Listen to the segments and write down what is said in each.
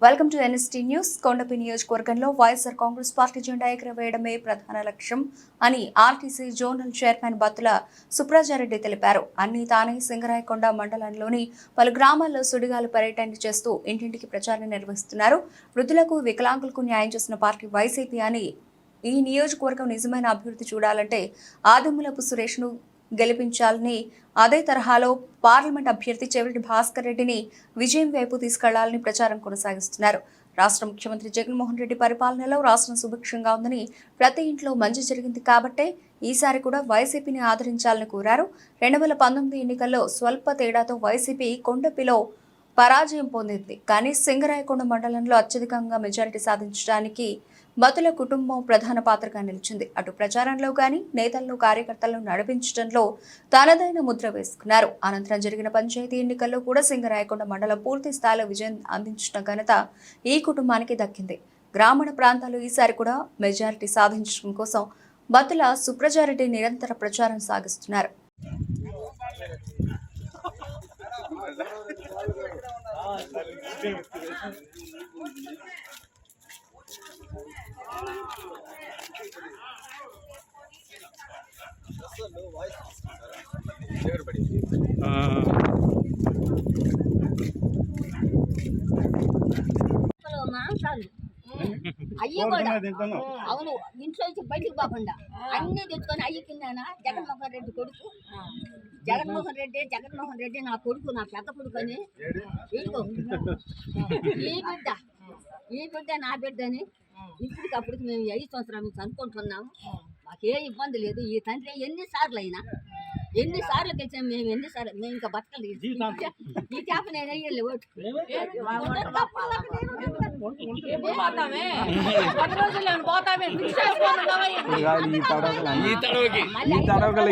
Welcome to NST news. Kondapi నియోజకవర్గంలో YSR Congress party జెండా ఎగురవేయడమే ప్రధాన లక్ష్యం అని RTC zonal chairman Battula Supraja Reddy తెలిపారు. అన్ని తానే సింగరాయకొండ మండలంలోని పలు గ్రామాల్లో సుడిగాలు పర్యటన చేస్తూ ఇంటింటికి ప్రచారం నిర్వహిస్తున్నారు. వృద్ధులకు, వికలాంగులకు న్యాయం చేసిన పార్టీ వైసీపీ అని, ఈ నియోజకవర్గం నిజమైన అభివృద్ధి చూడాలంటే ఆదిమూలపు సురేష్ను గెలిపించాలని, అదే తరహాలో పార్లమెంట్ అభ్యర్థి చెవిరెడ్డి భాస్కర్ రెడ్డిని విజయం వైపు తీసుకెళ్లాలని ప్రచారం కొనసాగిస్తున్నారు. రాష్ట్ర ముఖ్యమంత్రి జగన్మోహన్ రెడ్డి పరిపాలనలో రాష్ట్రం సుభిక్షంగా ఉందని, ప్రతి ఇంట్లో మంచి జరిగింది కాబట్టే ఈసారి కూడా వైసీపీని ఆదరించాలని కోరారు. 2019 ఎన్నికల్లో స్వల్ప తేడాతో వైసీపీ కొండపిలో పరాజయం పొందింది. కానీ సింగరాయకొండ మండలంలో అత్యధికంగా మెజారిటీ సాధించడానికి బతుల కుటుంబం ప్రధాన పాత్రగా నిలిచింది. అటు ప్రచారంలో కానీ, నేతలను, కార్యకర్తలను నడిపించడంలో తనదైన ముద్ర వేసుకున్నారు. అనంతరం జరిగిన పంచాయతీ ఎన్నికల్లో కూడా సింగరాయకొండ మండలం పూర్తి స్థాయిలో విజయం అందించిన ఘనత ఈ కుటుంబానికి దక్కింది. గ్రామీణ ప్రాంతాల్లో ఈసారి కూడా మెజారిటీ సాధించడం కోసం బతుల సుప్రజారెడ్డి నిరంతర ప్రచారం సాగిస్తున్నారు. అయ్యి కూడా అవును, ఇంట్లో నుంచి బయటికి పోకుండా అన్ని తెచ్చుకొని అయ్యి తిన్నానా. జగన్మోహన్ రెడ్డి కొడుకు, జగన్మోహన్ రెడ్డి నా కొడుకు, నా పెద్ద కొడుకు అని ఈ బిడ్డ నా బిడ్డ అని ఇప్పటికప్పటికి మేము 5 సంవత్సరాల నుంచి అనుకుంటున్నాము. మాకే ఇబ్బంది లేదు. ఈ తండ్రి ఎన్నిసార్లు గెలిచాము మేము, మేము ఇంకా బతకలేదు. ఈ చేప నేను అయ్యలే ఓటు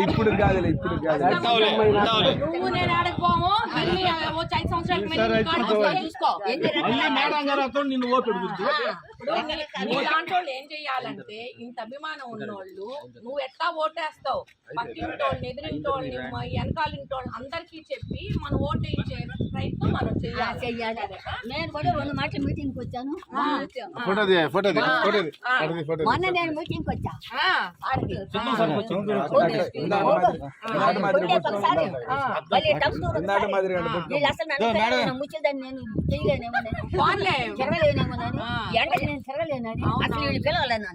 ఇప్పుడు కాదు నువ్వు నేను ఆడకపోము. వచ్చి 5 సంవత్సరాలు దాంట్లో ఏం చెయ్యాలంటే, ఇంత అభిమానం ఉన్నోళ్ళు నువ్వు ఎట్లా ఓటేస్తావు, పక్కింటోళ్ళని, ఎదురింటోళ్ళని, వెనకాలింటోళ్ళని అందరికీ చెప్పి మనం ఓటు వేయించే ప్రయత్నం మనం చెయ్యాలి. నేను కూడా 2 మాటలు మీటింగ్కి వచ్చాను. మొన్న నేను మీటింగ్కి వచ్చా. వీళ్ళు అసలు నన్ను ముచ్చదని నేను చేయలేనేమో, తిరగలేనేమోనని, ఎండకి నేను తిరగలేనని అసలు వీళ్ళు పిలవలేను.